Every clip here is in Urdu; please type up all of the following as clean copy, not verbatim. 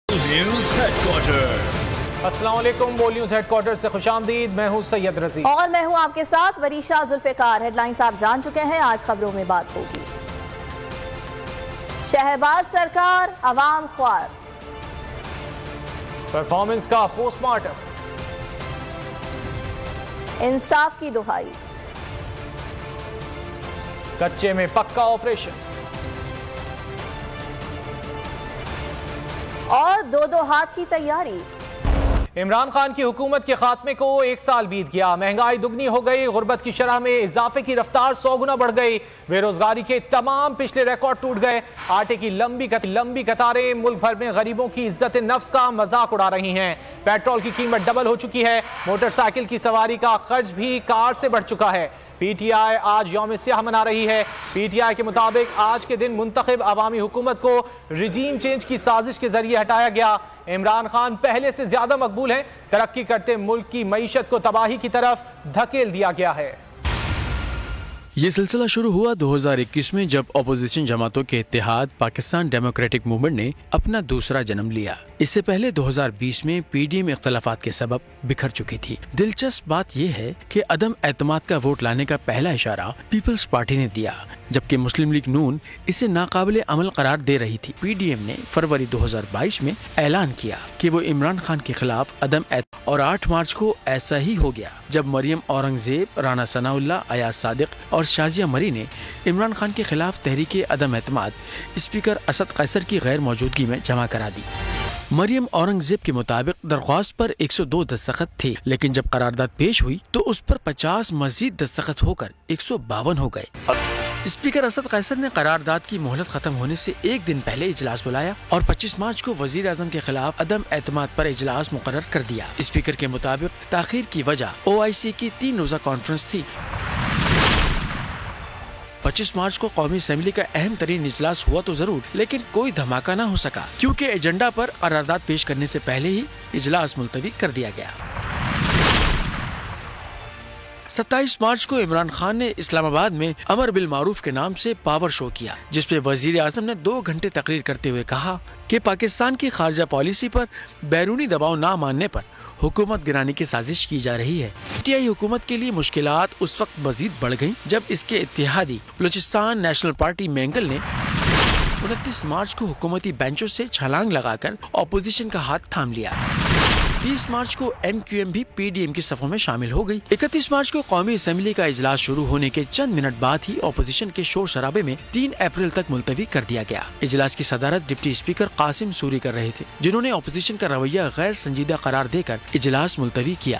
News head quarter. السلام علیکم، بول نیوز ہیڈ کوارٹر سے خوش آمدید۔ میں ہوں سید رضی اور میں ہوں آپ کے ساتھ وریشہ ذوالفقار۔ ہیڈ لائنز آپ جان چکے ہیں، آج خبروں میں بات ہوگی۔ شہباز سرکار عوام خوار، پرفارمنس کا پوسٹ مارٹم، انصاف کی دہائی، کچے میں پکا آپریشن اور دو ہاتھ کی تیاری۔ عمران خان کی حکومت کے خاتمے کو 1 سال بیت گیا، مہنگائی دگنی ہو گئی، غربت کی شرح میں اضافے کی رفتار 100 گنا بڑھ گئی، بے روزگاری کے تمام پچھلے ریکارڈ ٹوٹ گئے، آٹے کی لمبی قطاریں ملک بھر میں غریبوں کی عزت نفس کا مذاق اڑا رہی ہیں، پیٹرول کی قیمت ڈبل ہو چکی ہے، موٹر سائیکل کی سواری کا خرچ بھی کار سے بڑھ چکا ہے۔ پی ٹی آئی آج یوم سیاہ منا رہی ہے۔ پی ٹی آئی کے مطابق آج کے دن منتخب عوامی حکومت کو رجیم چینج کی سازش کے ذریعے ہٹایا گیا۔ عمران خان پہلے سے زیادہ مقبول ہیں، ترقی کرتے ملک کی معیشت کو تباہی کی طرف دھکیل دیا گیا ہے۔ یہ سلسلہ شروع ہوا 2021 میں، جب اپوزیشن جماعتوں کے اتحاد پاکستان ڈیموکریٹک موومنٹ نے اپنا دوسرا جنم لیا۔ اس سے پہلے 2020 میں پی ڈی ایم اختلافات کے سبب بکھر چکی تھی۔ دلچسپ بات یہ ہے کہ عدم اعتماد کا ووٹ لانے کا پہلا اشارہ پیپلز پارٹی نے دیا، جبکہ مسلم لیگ نون اسے ناقابل عمل قرار دے رہی تھی۔ پی ڈی ایم نے فروری 2022 میں اعلان کیا کہ وہ عمران خان کے خلاف عدم اعتماد، اور 8 مارچ کو ایسا ہی ہو گیا جب مریم اورنگزیب، رانا ثناء اللہ، ایاز صادق اور شازیہ مری نے عمران خان کے خلاف تحریک عدم اعتماد اسپیکر اسد قیصر کی غیر موجودگی میں جمع کرا دی۔ مریم اورنگزیب کے مطابق درخواست پر 102 دستخط تھے، لیکن جب قرارداد پیش ہوئی تو اس پر 50 مزید دستخط ہو کر 152 ہو گئے۔ اسپیکر اسد قیصر نے قرارداد کی مہلت ختم ہونے سے 1 دن پہلے اجلاس بلایا اور 25 مارچ کو وزیر اعظم کے خلاف عدم اعتماد پر اجلاس مقرر کر دیا۔ اسپیکر کے مطابق تاخیر کی وجہ OIC کی 3 روزہ کانفرنس تھی۔ 25 مارچ کو قومی اسمبلی کا اہم ترین اجلاس ہوا تو ضرور، لیکن کوئی دھماکہ نہ ہو سکا کیونکہ ایجنڈا پر قرارداد پیش کرنے سے پہلے ہی اجلاس ملتوی کر دیا گیا۔ 27 مارچ کو عمران خان نے اسلام آباد میں امر بالمعروف کے نام سے پاور شو کیا، جس پہ وزیر اعظم نے 2 گھنٹے تقریر کرتے ہوئے کہا کہ پاکستان کی خارجہ پالیسی پر بیرونی دباؤ نہ ماننے پر حکومت گرانے کی سازش کی جا رہی ہے۔ پی ٹی آئی حکومت کے لیے مشکلات اس وقت مزید بڑھ گئیں جب اس کے اتحادی بلوچستان نیشنل پارٹی مینگل نے 29 مارچ کو حکومتی بینچوں سے چھلانگ لگا کر اپوزیشن کا ہاتھ تھام لیا۔ 30 مارچ کو MQM بھی پی ڈی ایم کی صفوں میں شامل ہو گئی۔ 31 مارچ کو قومی اسمبلی کا اجلاس شروع ہونے کے چند منٹ بعد ہی اپوزیشن کے شور شرابے میں 3 اپریل تک ملتوی کر دیا گیا۔ اجلاس کی صدارت ڈپٹی اسپیکر قاسم سوری کر رہے تھے، جنہوں نے اپوزیشن کا رویہ غیر سنجیدہ قرار دے کر اجلاس ملتوی کیا۔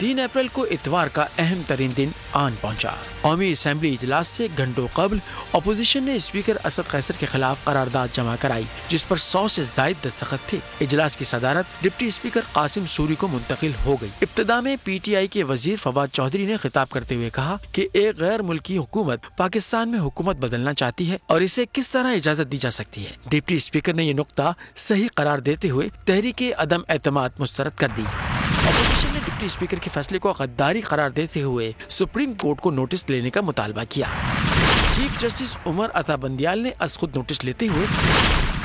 3 اپریل کو اتوار کا اہم ترین دن آن پہنچا۔ قومی اسمبلی اجلاس سے گھنٹوں قبل اپوزیشن نے اسپیکر اسد قیصر کے خلاف قرارداد جمع کرائی، جس پر 100 سے زائد دستخط تھے۔ اجلاس کی صدارت ڈپٹی اسپیکر قاسم سوری کو منتقل ہو گئی۔ ابتدا میں پی ٹی آئی کے وزیر فواد چودھری نے خطاب کرتے ہوئے کہا کہ ایک غیر ملکی حکومت پاکستان میں حکومت بدلنا چاہتی ہے اور اسے کس طرح اجازت دی جا سکتی ہے۔ ڈپٹی اسپیکر نے یہ نقطہ صحیح قرار دیتے ہوئے تحریک عدم اعتماد مسترد کر دی۔ اپوزیشن نے ڈپٹی اسپیکر کے فیصلے کو غداری قرار دیتے ہوئے سپریم کورٹ کو نوٹس لینے کا مطالبہ کیا۔ چیف جسٹس عمر عطا بندیال نے از خود نوٹس لیتے ہوئے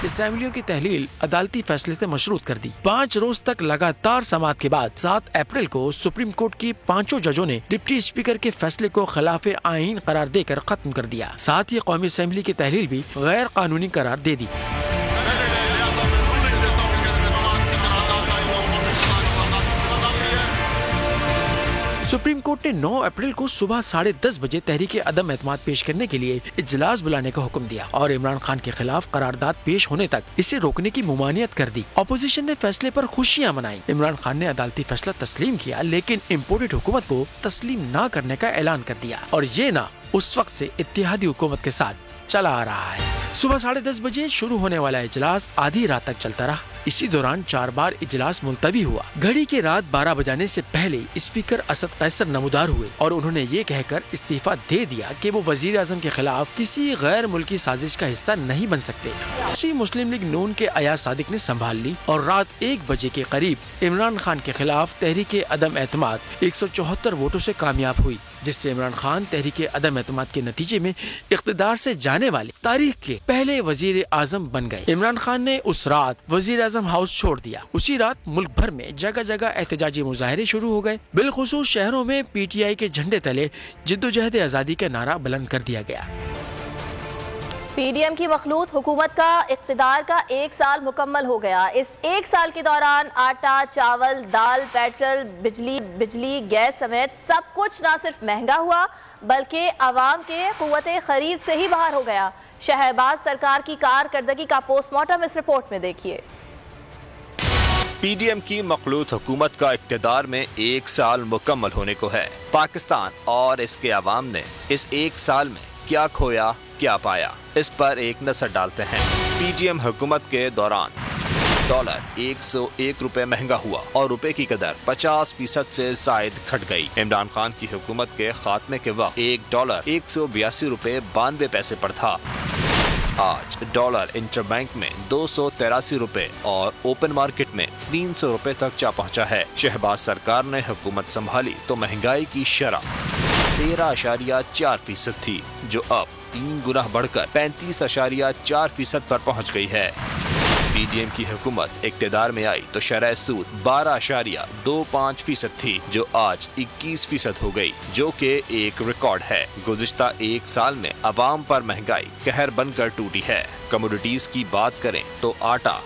اسمبلیوں کی تحلیل عدالتی فیصلے سے مشروط کر دی۔ 5 روز تک لگاتار سماعت کے بعد 7 اپریل کو سپریم کورٹ کی 5 ججوں نے ڈپٹی اسپیکر کے فیصلے کو خلاف آئین قرار دے کر ختم کر دیا۔ ساتھ ہی قومی اسمبلی کی تحلیل بھی غیر قانونی قرار دے دی۔ سپریم کورٹ نے 9 اپریل کو صبح 10:30 بجے تحریک عدم اعتماد پیش کرنے کے لیے اجلاس بلانے کا حکم دیا اور عمران خان کے خلاف قرارداد پیش ہونے تک اسے روکنے کی ممانعت کر دی۔ اپوزیشن نے فیصلے پر خوشیاں منائی۔ عمران خان نے عدالتی فیصلہ تسلیم کیا، لیکن امپورٹڈ حکومت کو تسلیم نہ کرنے کا اعلان کر دیا، اور یہ نہ اس وقت سے اتحادی حکومت کے ساتھ چلا آ رہا ہے۔ صبح 10:30 بجے شروع ہونے والا اجلاس آدھی رات تک چلتا رہا۔ اسی دوران 4 بار اجلاس ملتوی ہوا۔ گھڑی کے رات 12 بجانے سے پہلے اسپیکر اسد قیصر نمودار ہوئے اور انہوں نے یہ کہہ کر استعفیٰ دے دیا کہ وہ وزیر اعظم کے خلاف کسی غیر ملکی سازش کا حصہ نہیں بن سکتے۔ اسی مسلم لیگ نون کے ایاز صادق نے سنبھال لی اور رات 1 بجے کے قریب عمران خان کے خلاف تحریک عدم اعتماد 174 ووٹوں سے کامیاب ہوئی، جس سے عمران خان تحریک عدم اعتماد کے نتیجے میں اقتدار سے جانے جانے والے تاریخ کے پہلے وزیر اعظم بن گئے۔ عمران خان نے اس رات وزیر اعظم ہاؤس چھوڑ دیا۔ اسی رات ملک بھر میں جگہ جگہ احتجاجی مظاہرے شروع ہو گئے، بالخصوص شہروں میں پی ٹی آئی کے جھنڈے تلے جدوجہد آزادی کا نعرہ بلند کر دیا گیا۔ پی ڈی ایم کی مخلوط حکومت کا اقتدار کا 1 سال مکمل ہو گیا۔ اس 1 سال کے دوران آٹا، چاول، دال، پیٹرول، بجلی، گیس سمیت سب کچھ نہ صرف مہنگا ہوا بلکہ عوام کے قوت خرید سے ہی باہر ہو گیا۔ شہباز سرکار کی کارکردگی کا پوسٹ مارٹم اس رپورٹ میں دیکھیے۔ پی ڈی ایم کی مخلوط حکومت کا اقتدار میں 1 سال مکمل ہونے کو ہے۔ پاکستان اور اس کے عوام نے اس 1 سال میں کیا کھویا کیا پایا، اس پر ایک نظر ڈالتے ہیں۔ پی ڈی ایم حکومت کے دوران ڈالر 101 روپے مہنگا ہوا اور روپے کی قدر 50% سے زائد گھٹ گئی۔ عمران خان کی حکومت کے خاتمے کے وقت $1 182 روپے 92 پیسے پر تھا۔ آج ڈالر انٹر بینک میں 283 روپے اور اوپن مارکیٹ میں 300 روپے تک جا پہنچا ہے۔ شہباز سرکار نے حکومت سنبھالی تو مہنگائی کی شرح 13.4% تھی، جو اب 3 گنا بڑھ کر 35.4% پر پہنچ گئی ہے۔ پی ڈی ایم کی حکومت اقتدار میں آئی تو شرح سود 12.25% تھی، جو آج 21% ہو گئی، جو کہ ایک ریکارڈ ہے۔ گزشتہ 1 سال میں عوام پر مہنگائی قہر بن کر ٹوٹی ہے۔ کموڈیٹیز کی بات کریں تو آٹا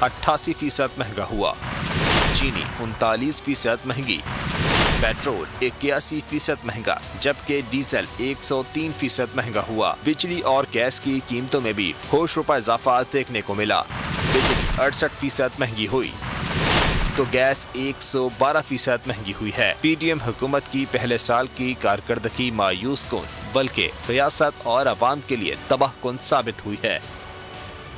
88% مہنگا ہوا، چینی 39% مہنگی، پیٹرول 81% مہنگا، جبکہ ڈیزل 103% مہنگا ہوا۔ بجلی اور گیس کی قیمتوں میں بھی ہوش روپے اضافہ دیکھنے کو ملا۔ بجلی 68% مہنگی ہوئی تو گیس 112% مہنگی ہوئی ہے۔ پی ڈی ایم حکومت کی پہلے سال کی کارکردگی مایوس کن بلکہ ریاست اور عوام کے لیے تباہ کن ثابت ہوئی ہے۔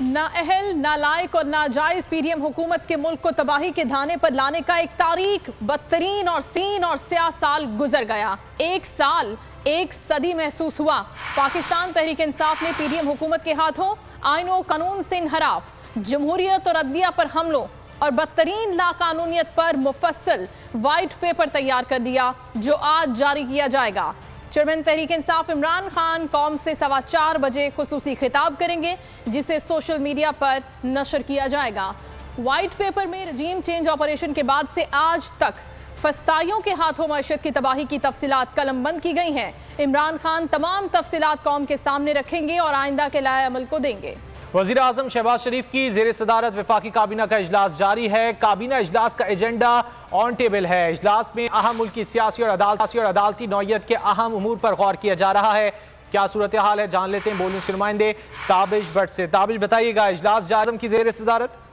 نااہل، نالائق اور ناجائز پی ڈی ایم حکومت کے ملک کو تباہی کے دھانے پر لانے کا ایک تاریخ بدترین اور سین اور سیاہ سال گزر گیا۔ 1 سال، 1 صدی محسوس ہوا۔ پاکستان تحریک انصاف نے پی ڈی ایم حکومت کے ہاتھوں آئین و قانون سے انحراف، جمہوریت اور عدلیہ پر حملوں اور بدترین لاقانونیت پر مفصل وائٹ پیپر تیار کر دیا، جو آج جاری کیا جائے گا۔ چیئرمین تحریک انصاف عمران خان قوم سے 4:15 بجے خصوصی خطاب کریں گے، جسے سوشل میڈیا پر نشر کیا جائے گا۔ وائٹ پیپر میں رجیم چینج آپریشن کے بعد سے آج تک فسطائیوں کے ہاتھوں معیشت کی تباہی کی تفصیلات قلم بند کی گئی ہیں۔ عمران خان تمام تفصیلات قوم کے سامنے رکھیں گے اور آئندہ کے لائحہ عمل کو دیں گے۔ وزیر اعظم شہباز شریف کی زیر صدارت وفاقی کابینہ کا اجلاس جاری ہے۔ کابینہ اجلاس کا ایجنڈا آن ٹیبل ہے۔ اجلاس میں اہم ملکی سیاسی اور عدالتی نوعیت کے اہم امور پر غور کیا جا رہا ہے۔ کیا صورتحال ہے، جان لیتے ہیں بولنس کے نمائندے تابش بٹ سے۔ تابش بتائیے گا، اجلاس اعظم کی زیر صدارت؟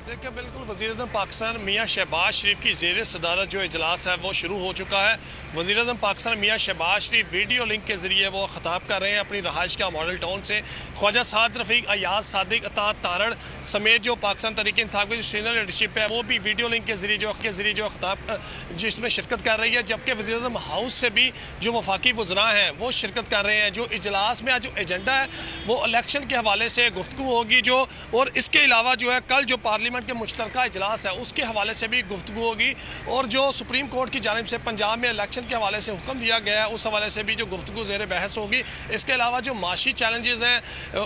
دیکھیں، بالکل وزیر اعظم پاکستان میاں شہباز شریف کی زیر صدارت جو اجلاس ہے وہ شروع ہو چکا ہے۔ وزیر اعظم پاکستان میاں شہباز شریف ویڈیو لنک کے ذریعے وہ خطاب کر رہے ہیں اپنی رہائش کا ماڈل ٹاؤن سے۔ خواجہ سعد رفیق، ایاز صادق، اطاعت تارڑ سمیت جو پاکستان تحریک انصاف کی جو سینئر لیڈرشپ ہے وہ بھی ویڈیو لنک کے ذریعے جو خطاب جس میں شرکت کر رہی ہے، جبکہ وزیر اعظم ہاؤس سے بھی جو وفاقی وزراء ہیں وہ شرکت کر رہے ہیں۔ جو اجلاس میں جو ایجنڈا ہے وہ الیکشن کے حوالے سے گفتگو ہوگی، جو اور اس کے علاوہ جو ہے کل جو پارلیمنٹ کے مشترکہ اجلاس ہے اس کے حوالے سے بھی گفتگو ہوگی، اور جو سپریم کورٹ کی جانب سے پنجاب میں الیکشن کے حوالے سے حکم دیا گیا ہے اس حوالے سے بھی جو گفتگو زیر بحث ہوگی۔ اس کے علاوہ جو معاشی چیلنجز ہیں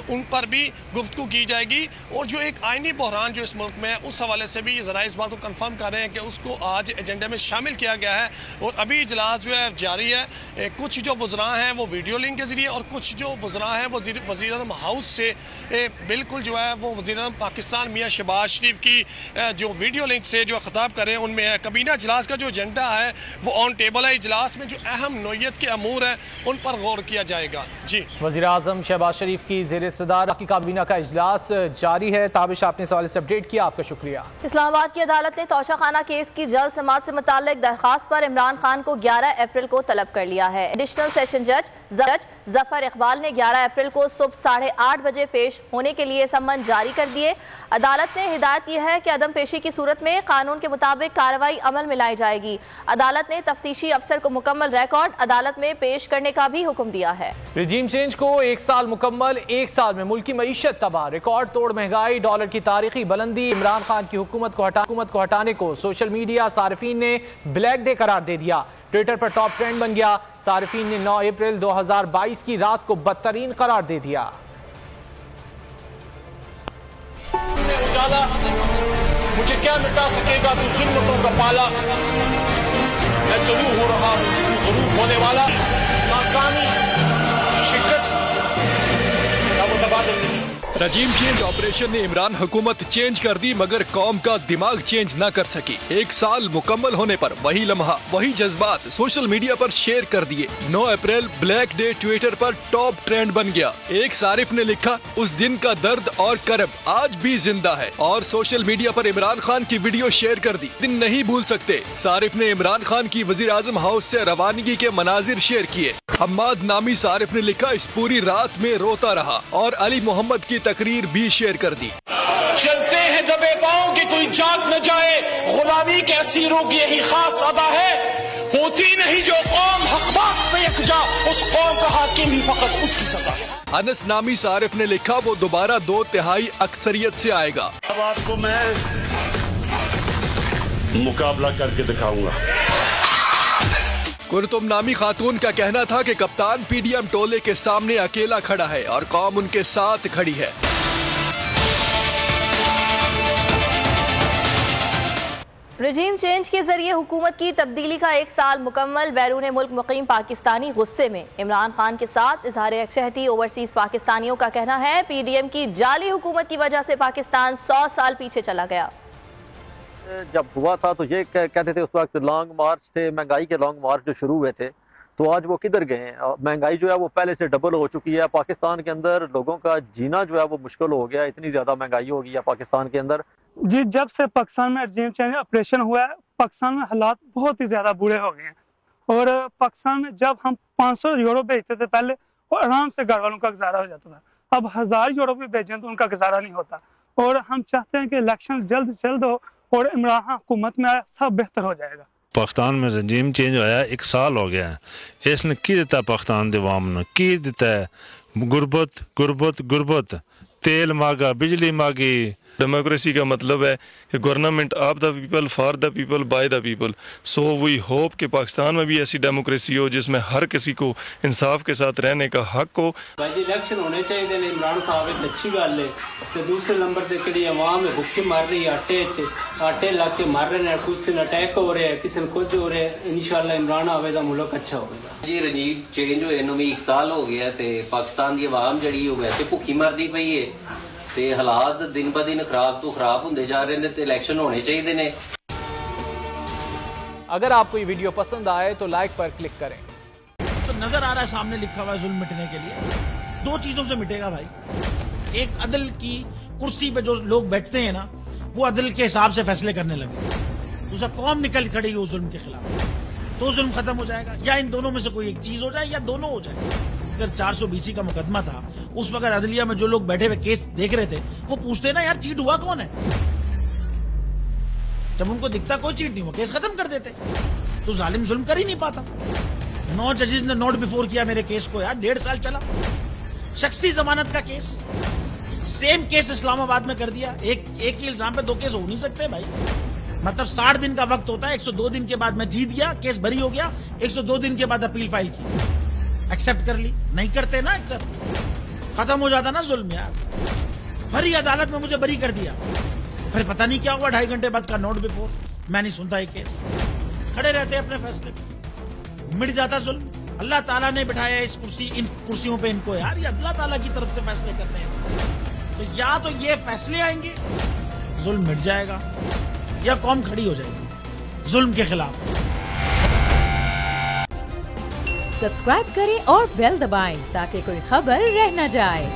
ان پر بھی گفتگو کی جائے گی، اور جو ایک آئینی بحران جو اس ملک میں ہے اس حوالے سے بھی ذرائع اس بات کو کنفرم کر رہے ہیں کہ اس کو آج ایجنڈے میں شامل کیا گیا ہے۔ اور ابھی اجلاس جو ہے جاری ہے۔ کچھ جو وزراء ہیں وہ ویڈیو لنک کے ذریعے اور کچھ جو وزراء ہیں وہ وزیر اعظم ہاؤس سے بالکل جو ہے وہ وزیر اعظم پاکستان میاں شہباز شریف کی جو ویڈیو لنک سے جو خطاب کریں ان میں ہے۔ کابینہ اجلاس کا جو ایجنڈا ہے وہ آن ٹیبل ہے۔ اجلاس میں جو اہم نوعیت کے امور ہیں ان پر غور کیا جائے گا۔ جی، وزیر اعظم شہباز شریف کی زیر صدارت کی کابینہ کا اجلاس جاری ہے۔ تابش، آپ نے سوال سے اپڈیٹ کیا، آپ کا شکریہ۔ اسلام آباد کی عدالت نے توشہ خانہ کیس کی جلد سماعت سے متعلق درخواست پر عمران خان کو 11 اپریل کو طلب کر لیا ہے۔ ایڈیشنل سیشن جج ظفر اقبال نے 11 اپریل کو صبح 8:30 بجے پیش ہونے کے لیے سمن جاری کر دیے۔ عدالت نے ہدایت کی ہے کہ عدم پیشی کی صورت میں قانون کے مطابق کارروائی عمل میں لائی جائے گی۔ عدالت نے تفتیشی افسر کو مکمل ریکارڈ عدالت میں پیش کرنے کا بھی حکم دیا ہے۔ رجیم چینج کو 1 سال مکمل، 1 سال میں ملکی معیشت تباہ، ریکارڈ توڑ مہنگائی، ڈالر کی تاریخی بلندی۔ عمران خان کی حکومت کو ہٹانے کو سوشل میڈیا صارفین نے بلیک ڈے قرار دے دیا۔ ٹویٹر پر ٹاپ ٹرینڈ بن گیا. صارفین نے 9 اپریل 2022 کی رات کو بدترین قرار دے دیا. اجالا مجھے کیا مٹا سکے گا تو ظلمتوں کا پالا, میں طلوع ہو رہا ہوں تو غروب ہونے والا. ناکامی شکست کا متبادل نہیں. رجیم چینج آپریشن نے عمران حکومت چینج کر دی مگر قوم کا دماغ چینج نہ کر سکی. 1 سال مکمل ہونے پر وہی لمحہ وہی جذبات سوشل میڈیا پر شیئر کر دیے. 9 اپریل بلیک ڈے ٹویٹر پر ٹاپ ٹرینڈ بن گیا. ایک صارف نے لکھا اس دن کا درد اور کرب آج بھی زندہ ہے, اور سوشل میڈیا پر عمران خان کی ویڈیو شیئر کر دی. دن نہیں بھول سکتے. صارف نے عمران خان کی وزیر اعظم ہاؤس سے روانگی کے مناظر شیئر کیے. حماد نامی صارف نے لکھا اس پوری رات میں روتا رہا, اور علی محمد کی تقریر بھی شیئر کر دی. چلتے ہیں دبے پاؤں کہ کوئی جاگ نہ جائے, غلامی کے اسیروں کی یہی خاص ادا ہے. ہوتی نہیں جو قوم حق بات پہ یکجا, اس قوم کا حاکم ہی فقط اس کی سزا ہے. انس نامی صارف نے لکھا وہ دوبارہ 2/3 اکثریت سے آئے گا. اب آپ کو میں مقابلہ کر کے دکھاؤں گا. کرتم نامی خاتون کا کہنا تھا کہ کپتان پی ڈی ایم ٹولے کے سامنے اکیلا کھڑا ہے اور قوم ان کے ساتھ کھڑی ہے. رجیم چینج کے ذریعے حکومت کی تبدیلی کا 1 سال مکمل. بیرون ملک مقیم پاکستانی غصے میں. عمران خان کے ساتھ اظہار یکجہتی. اوورسیز پاکستانیوں کا کہنا ہے پی ڈی ایم کی جعلی حکومت کی وجہ سے پاکستان 100 سال پیچھے چلا گیا. جب ہوا تھا تو یہ کہتے تھے اس وقت لانگ مارچ تھے, مہنگائی کے لانگ مارچ جو شروع ہوئے تھے, تو آج وہ کدھر گئے ہیں؟ مہنگائی جو ہے وہ پہلے سے ڈبل ہو چکی ہے. پاکستان کے اندر لوگوں کا جینا جو ہے وہ مشکل ہو گیا, اتنی زیادہ مہنگائی ہو گئی ہے پاکستان کے اندر. جی, جب سے پاکستان میں رجیم چینج آپریشن ہوا ہے, پاکستان میں حالات بہت ہی زیادہ برے ہو گئے ہیں. اور پاکستان میں جب ہم 500 یورو بھیجتے تھے پہلے, اور آرام سے گھر والوں کا گزارا ہو جاتا تھا. اب 1000 یورو بھی بھیجیں تو ان کا گزارا نہیں ہوتا. اور ہم چاہتے ہیں کہ الیکشن جلد سے جلد ہو اور عمران خان حکومت میں سب بہتر ہو جائے گا. پاکستان میں رجیم چینج ہوا 1 سال ہو گیا ہے. اس نے کی دیتا پاکستان دے عوام نے, کی دیتا ہے غربت غربت غربت, تیل مانگا, بجلی مانگی. ڈیموکریسی کا مطلب ہے کہ government of the people, for the people, by the people. So we hope کہ پاکستان میں بھی ایسی ڈیموکریسی ہو جس میں ہر کسی کو انصاف کے ساتھ رہنے کا حق ہو. الیکشن ہونے چاہیے. عمران خان ایک اچھی گل ہے. تو دوسرے نمبر پہ کہڑی عوام ہے بھوکی مر رہی ہے, آٹے لا کے مر رہے ہیں, کسی نے اٹیک ہو رہے ہیں, کسی نے کچھ ہو رہے ہیں. انشاءاللہ عمران آوے دا ملک اچھا ہوگا. جی رجیم چینج ہوئے نو بھی 1 سال ہو گیا تے پاکستان دی عوام جڑی وہ ویسے بھوکی مرਦੀ پئی ہے تے حالات دن ب دن خراب تو خراب ہوندے جا رہے ہیں تے الیکشن ہونے چاہیے نے. اگر آپ کو یہ ویڈیو پسند آئے تو لائک پر کلک کریں. تو نظر آ رہا ہے سامنے لکھا ہوا ہے ظلم مٹنے کے لیے 2 چیزوں سے مٹے گا بھائی. ایک عدل کی کرسی پہ جو لوگ بیٹھتے ہیں نا, وہ عدل کے حساب سے فیصلے کرنے لگے. دوسرا قوم نکل کھڑی ہے اس ظلم کے خلاف, تو ظلم ختم ہو جائے گا. یا ان دونوں میں سے کوئی ایک چیز ہو جائے یا دونوں ہو جائے. اگر 420 کا مقدمہ تھا, اس وقت عدلیہ میں جو لوگ بیٹھے ہوئے کیس دیکھ رہے تھے وہ پوچھتے نا یار چیٹ ہوا کون ہے. جب ان کو دکھتا کوئی چیٹ نہیں ہوا, کیس ختم کر دیتے. تو ظالم ظلم کر ہی نہیں پاتا. 9 ججز نے نوٹ بیفور کیا میرے کیس کو یار, 1.5 سال چلا. شخصی ضمانت کا کیس, سیم کیس اسلام آباد میں کر دیا. ایک ہی الزام پہ 2 کیس ہو نہیں سکتے بھائی. مطلب 60 دن کا وقت ہوتا ہے. 102 دن کے بعد میں جیت گیا, کیس بری ہو گیا. 102 دن کے بعد اپیل فائل کی, ایکسپٹ کر لی. نہیں کرتے نا ایکسپٹ, ختم ہو جاتا نا ظلم یار. بھری عدالت میں مجھے بری کر دیا, پھر پتہ نہیں کیا ہوا 2.5 گھنٹے بعد کا نوٹ بیفور. میں نہیں سنتا یہ کیس. کھڑے رہتے اپنے فیصلے پہ, مٹ جاتا ظلم. اللہ تعالیٰ نے بٹھایا اس ان کرسیوں پہ ان کو یار, یہ اللہ تعالیٰ کی طرف سے فیصلے کرتے ہیں. تو یا تو یہ فیصلے آئیں گے, ظلم مٹ جائے گا, یا قوم کھڑی ہو جائے گی ظلم کے خلاف. سبسکرائب کریں اور بیل دبائیں تاکہ کوئی خبر رہ نہ جائے.